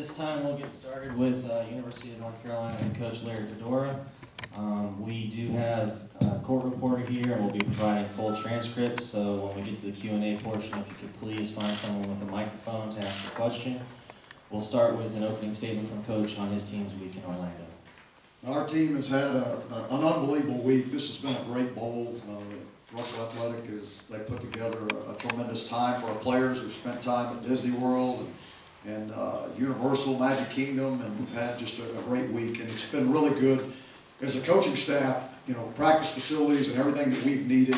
this time we'll get started with University of North Carolina head coach Larry Fedora. We do have a court reporter here and we'll be providing full transcripts, so when we get to the Q&A portion, if you could please find someone with a microphone to ask a question. We'll start with an opening statement from Coach on his team's week in Orlando. Our team has had an unbelievable week. This has been a great bowl. Russell Athletic they put together a tremendous time for our players who've spent time at Disney World and Universal, Magic Kingdom, and we've had just a great week. And it's been really good as a coaching staff. You know, practice facilities and everything that we've needed.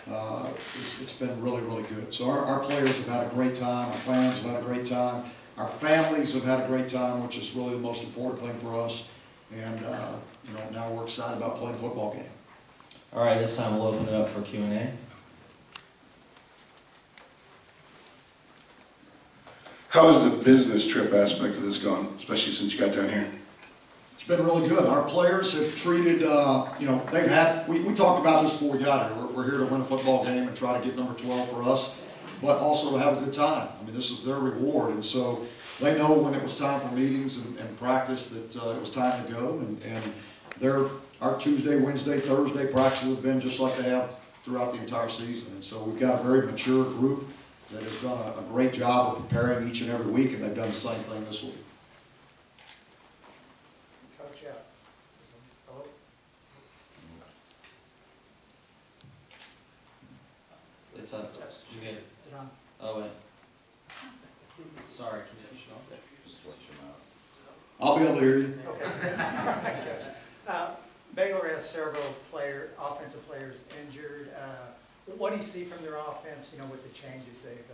It's been really, really good. So our players have had a great time. Our fans have had a great time. Our families have had a great time, which is really the most important thing for us. And you know, now we're excited about playing a football game. All right, this time we'll open it up for Q&A. How has the business trip aspect of this gone, especially since you got down here? It's been really good. Our players have treated, you know, they've had, we talked about this before we got here. We're here to win a football game and try to get number 12 for us, but also to have a good time. I mean, this is their reward. And so they know when it was time for meetings and practice that it was time to go. And our Tuesday, Wednesday, Thursday practices have been just like they have throughout the entire season. And so we've got a very mature group that has done a great job of preparing each and every week, and they've done the same thing this week. Coach, yeah. Hello? It's up. You get it. Is it on? Oh, wait. Sorry, can you switch it off? Just switch them out. I'll be able to hear you. Okay. Baylor has several offensive players injured. What do you see from their offense, you know, with the changes they've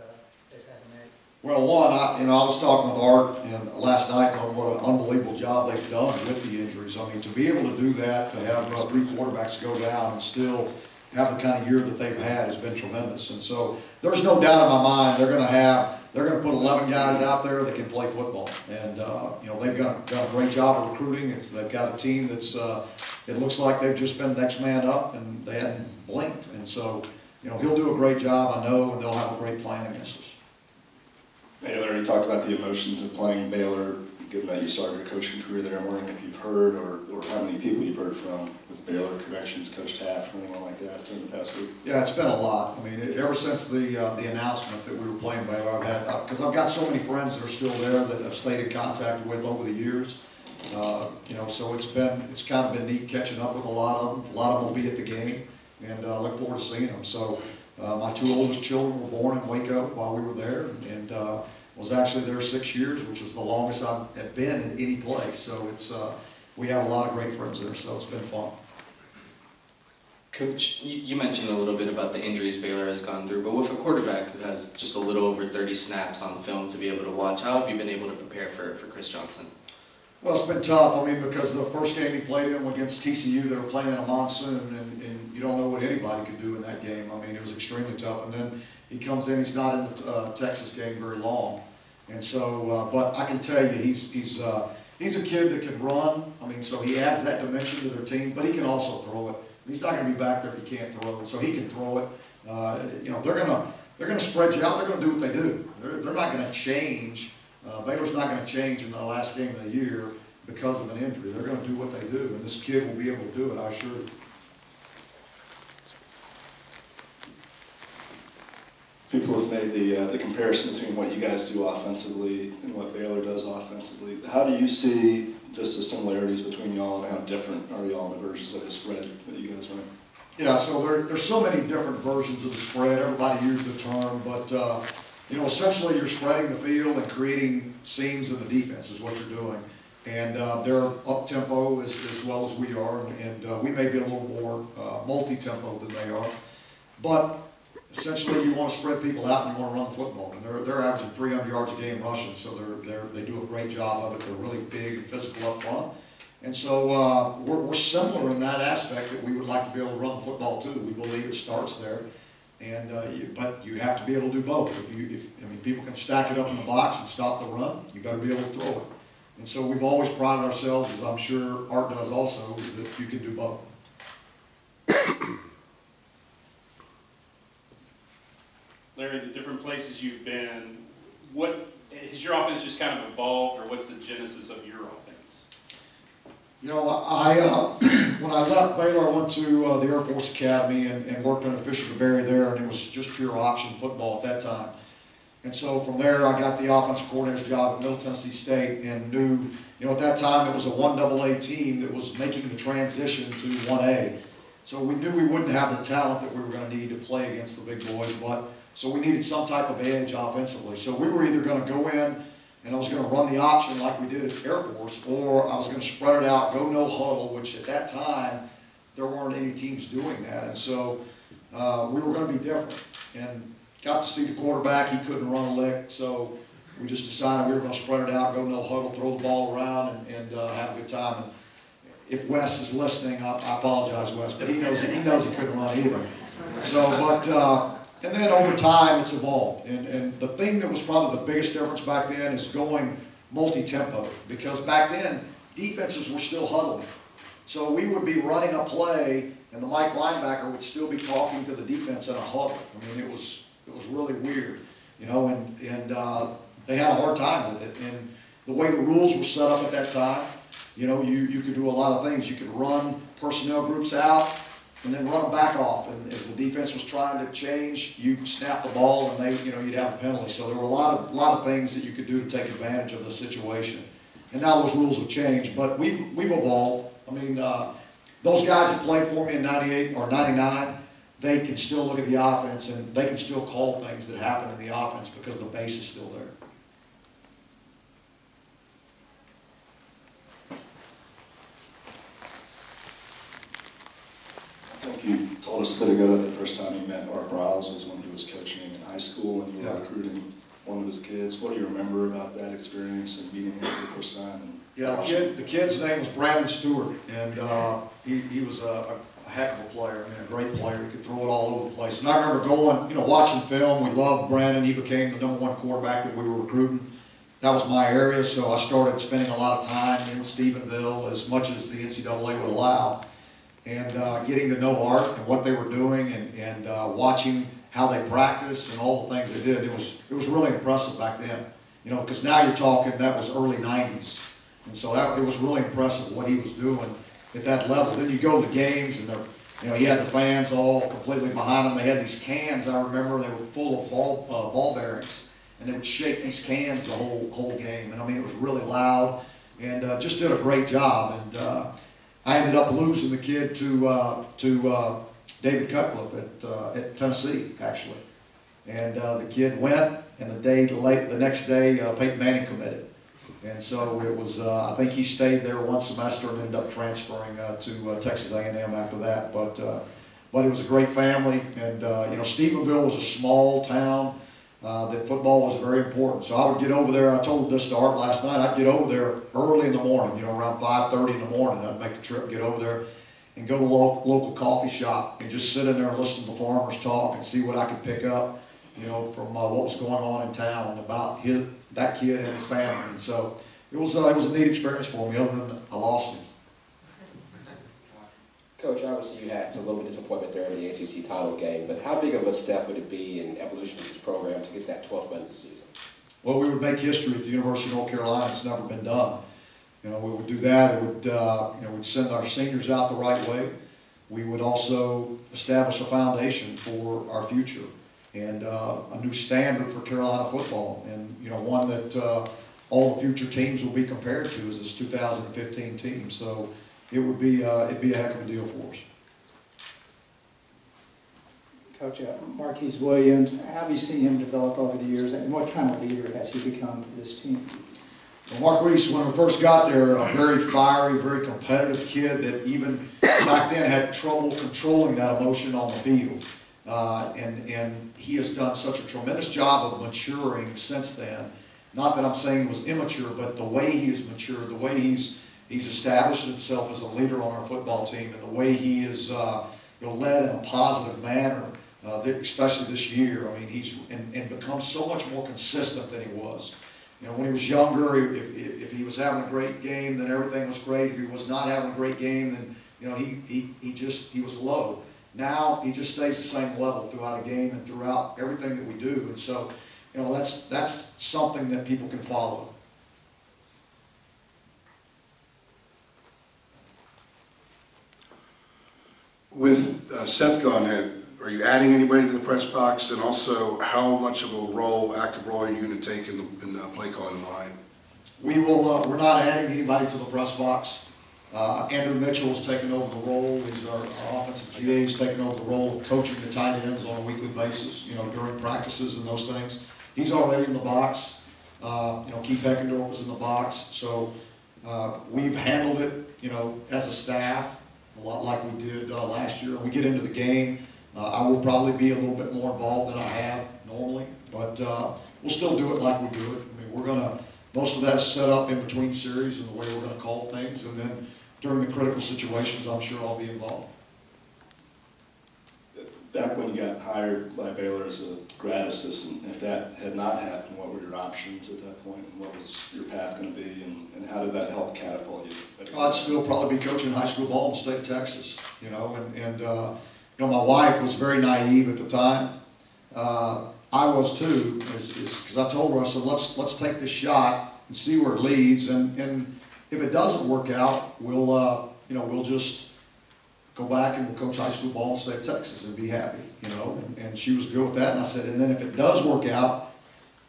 had to make? Well, I was talking with Art and last night on what an unbelievable job they've done with the injuries. I mean, to be able to do that, to have 3 quarterbacks go down and still have the kind of year that they've had has been tremendous. And so there's no doubt in my mind they're going to put 11 guys out there that can play football. And you know, they've done a great job of recruiting. They've got a team that's it looks like they've just been next man up, and they hadn't blinked. And so, you know, he'll do a great job, I know, and they'll have a great plan against us. Baylor, you talked about the emotions of playing Baylor, given that you started your coaching career there. I'm wondering if you've heard or how many people you've heard from with Baylor connections, Coach Taft, or anyone like that during the past week. Yeah, it's been a lot. I mean, ever since the announcement that we were playing Baylor, because I've got so many friends that are still there that I've stayed in contact with over the years. You know, so it's kind of been neat catching up with a lot of them. A lot of them will be at the game, and I look forward to seeing them. So my 2 oldest children were born in Waco while we were there, and was actually there 6 years, which was the longest I've been in any place. So we have a lot of great friends there, so it's been fun. Coach, you mentioned a little bit about the injuries Baylor has gone through, but with a quarterback who has just a little over 30 snaps on film to be able to watch, how have you been able to prepare for Chris Johnson? Well, it's been tough. I mean, because the first game he played in against TCU, they were playing in a monsoon, and you don't know what anybody could do in that game. I mean, it was extremely tough. And then he comes in, he's not in the Texas game very long. And so, but I can tell you, he's a kid that can run. I mean, so he adds that dimension to their team, but he can also throw it. He's not going to be back there if he can't throw it, so he can throw it. You know, they're going to spread you out. They're going to do what they do. They're not going to change. Baylor's not going to change in the last game of the year because of an injury. They're going to do what they do, and this kid will be able to do it, I assure you. People have made the comparison between what you guys do offensively and what Baylor does offensively. How do you see just the similarities between y'all, and how different are y'all in the versions of the spread that you guys run? Yeah, so there's so many different versions of the spread. Everybody used the term, but you know, essentially you're spreading the field and creating seams in the defense is what you're doing. And they're up-tempo as well as we are, and we may be a little more multi-tempo than they are. But essentially you want to spread people out and you want to run the football. And they're averaging 300 yards a game rushing, so they do a great job of it. They're really big and physical up front. And so we're similar in that aspect, that we would like to be able to run the football too. We believe it starts there. And but you have to be able to do both. I mean, people can stack it up in the box and stop the run. You better be able to throw it. And so we've always prided ourselves, as I'm sure Art does also, is that you can do both. Larry, the different places you've been, what has your offense just kind of evolved, or what's the genesis of your offense? You know, when I left Baylor, I went to the Air Force Academy and worked under Fisher DeBerry there, and it was just pure option football at that time. And so from there, I got the offensive coordinator's job at Middle Tennessee State and knew, you know, at that time it was a 1AA team that was making the transition to 1A. So we knew we wouldn't have the talent that we were going to need to play against the big boys, so we needed some type of edge offensively. So we were either going to go in and I was going to run the option like we did at Air Force, or I was going to spread it out, go no huddle, which at that time there weren't any teams doing that. And so we were going to be different. And got to see the quarterback, he couldn't run a lick, so we just decided we were going to spread it out, go no huddle, throw the ball around, and have a good time. And if Wes is listening, I apologize, Wes, but he knows he couldn't run either. So, and then over time it's evolved. And the thing that was probably the biggest difference back then is going multi-tempo, because back then defenses were still huddling. So we would be running a play, and the Mike linebacker would still be talking to the defense in a huddle. I mean, it was really weird, you know, and they had a hard time with it. And the way the rules were set up at that time, you know, you could do a lot of things. You could run personnel groups out and then run them back off. And as the defense was trying to change, you could snap the ball and you'd have a penalty. So there were a lot of things that you could do to take advantage of the situation. And now those rules have changed, but we've evolved. I mean, those guys that played for me in 98 or 99, they can still look at the offense and they can still call things that happen in the offense because the base is still there. I think you told us a bit ago that the first time you met Art Briles was when he was coaching in high school and you were recruiting one of his kids. What do you remember about that experience and meeting him for the first time? Yeah, the kid's name was Brandon Stewart, and he was a heck of a player. I mean, a great player. He could throw it all over the place. And I remember going, you know, watching film. We loved Brandon. He became the #1 quarterback that we were recruiting. That was my area, so I started spending a lot of time in Stephenville, as much as the NCAA would allow, and getting to know Art and what they were doing, and watching how they practiced and all the things they did. It was really impressive back then, you know, because now you're talking, that was early 90s. And so it was really impressive what he was doing at that level. Then you go to the games, and he had the fans all completely behind him. They had these cans, I remember, they were full of ball bearings, and they would shake these cans the whole game. And I mean, it was really loud, and just did a great job. And I ended up losing the kid to David Cutcliffe at Tennessee, actually. And the kid went, and the next day, Peyton Manning committed. And so it was, I think he stayed there one semester and ended up transferring to Texas A&M after that. But it was a great family, and you know, Stephenville was a small town that football was very important. So I would get over there. I told this to Art last night. I'd get over there early in the morning, you know, around 5:30 in the morning. I'd make the trip, get over there, and go to a local coffee shop and just sit in there and listen to the farmers talk and see what I could pick up, you know, from what was going on in town about that kid and his family. And so it was a neat experience for me, other than I lost him. Coach, obviously you had some little bit of disappointment there in the ACC title game, but how big of a step would it be in evolution of this program to get that 12th win this season? Well, we would make history at the University of North Carolina. It's never been done. You know, we would do that. It would, you know, we'd send our seniors out the right way. We would also establish a foundation for our future and a new standard for Carolina football, and you know, one that all the future teams will be compared to is this 2015 team. So it would be it'd be a heck of a deal for us. Coach Marquise Williams, how have you seen him develop over the years, and what kind of leader has he become for this team? Well, Marquise, when we first got there, a very fiery, very competitive kid that even back then had trouble controlling that emotion on the field. And he has done such a tremendous job of maturing since then. Not that I'm saying he was immature, but the way he has matured, the way he's established himself as a leader on our football team, and the way he is led in a positive manner, especially this year. I mean, he's and become so much more consistent than he was. You know, when he was younger, if he was having a great game, then everything was great. If he was not having a great game, then you know he was low. Now he just stays the same level throughout a game and throughout everything that we do. And so you know, that's something that people can follow. With Seth gone, are you adding anybody to the press box? And also, how much of a role, active role, are you going to take in the play calling line? We will, we're not adding anybody to the press box. Andrew Mitchell is taking over the role. He's our offensive GA. He's taking over the role of coaching the tight ends on a weekly basis, you know, during practices and those things. He's already in the box. You know, Keith Heckendorf is in the box. So we've handled it, you know, as a staff, a lot like we did last year. When we get into the game, I will probably be a little bit more involved than I have normally, but we'll still do it like we do it. I mean, we're gonna, most of that is set up in between series and the way we're gonna call things, and then during the critical situations, I'm sure I'll be involved. Back when you got hired by Baylor as a grad assistant, if that had not happened, what were your options at that point? And what was your path going to be, and how did that help catapult you? I'd still probably be coaching high school ball in the state of Texas, you know, and you know, my wife was very naive at the time. I was too, because I told her, I said, let's take this shot and see where it leads, and if it doesn't work out, we'll you know, we'll just go back and we'll coach high school ball in the state of Texas and be happy, you know, and she was good with that, and I said, and then if it does work out,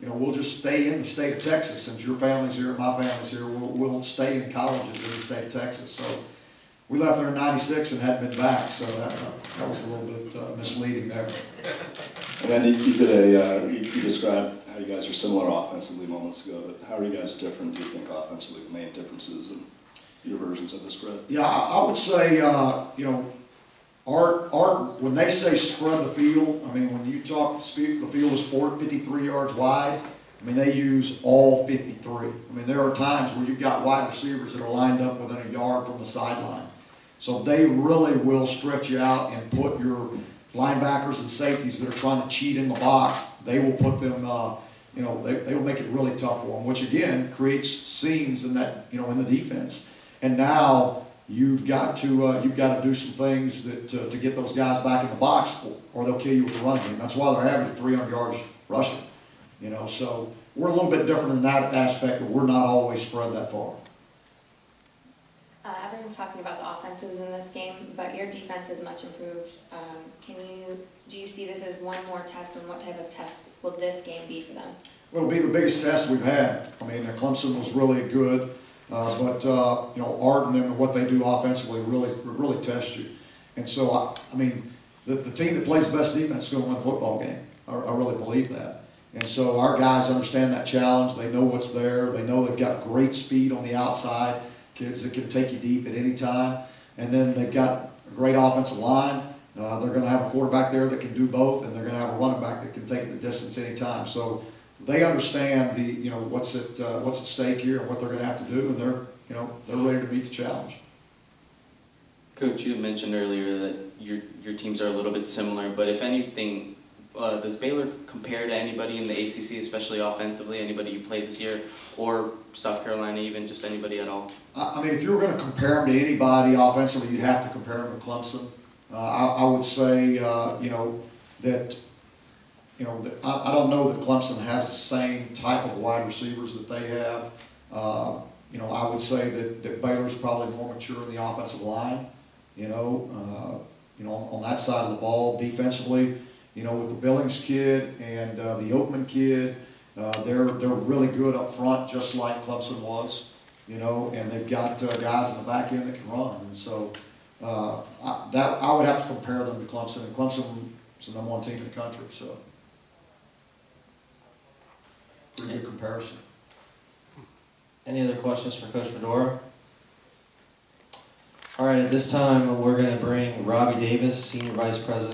you know, we'll just stay in the state of Texas, since your family's here and my family's here, we'll stay in colleges in the state of Texas. So we left there in '96 and hadn't been back, so that was a little bit misleading there. And then you did you described how you guys are similar offensively moments ago, but how are you guys different, do you think, offensively, the main differences in your versions of the spread? Yeah, I would say, you know, when they say spread the field, I mean, when you talk, the field is 53 yards wide, I mean, they use all 53. I mean, there are times where you've got wide receivers that are lined up within a yard from the sideline. So they really will stretch you out and put your linebackers and safeties that are trying to cheat in the box, they will put them, you know, they will make it really tough for them, which again creates seams in that, you know, in the defense. And now you've got to do some things that to get those guys back in the box, or they'll kill you with the running game. That's why they're averaging 300 yards rushing. You know, so we're a little bit different in that aspect, but we're not always spread that far. Everyone's talking about the offenses in this game, but your defense is much improved. Do you see this as one more test, and what type of test will this game be for them? Well, it'll be the biggest test we've had. I mean, Clemson was really good, but you know, Art and them and what they do offensively really test you. And so, I mean, the team that plays the best defense is going to win a football game. I really believe that. And so our guys understand that challenge. They know what's there. They know they've got great speed on the outside, kids that can take you deep at any time. And then they've got a great offensive line. They're going to have a quarterback there that can do both, and they're going to have a running back that can take it the distance anytime. So they understand you know, what's at stake here and what they're going to have to do, and they're ready to meet the challenge. Coach, you had mentioned earlier that your teams are a little bit similar, but if anything, does Baylor compare to anybody in the ACC, especially offensively, anybody you played this year, or South Carolina, even just anybody at all? I mean, if you were going to compare them to anybody offensively, you'd have to compare them to Clemson. I would say, you know, that, you know, I don't know that Clemson has the same type of wide receivers that they have. You know, I would say that Baylor's probably more mature in the offensive line. You know, on that side of the ball, defensively, you know, with the Billings kid and the Oakman kid, they're really good up front, just like Clemson was. You know, and they've got guys in the back end that can run, and so I would have to compare them to Clemson. And Clemson is the #1 team in the country, so pretty good comparison. Any other questions for Coach Fedora? All right, at this time, we're going to bring Robbie Davis, Senior Vice President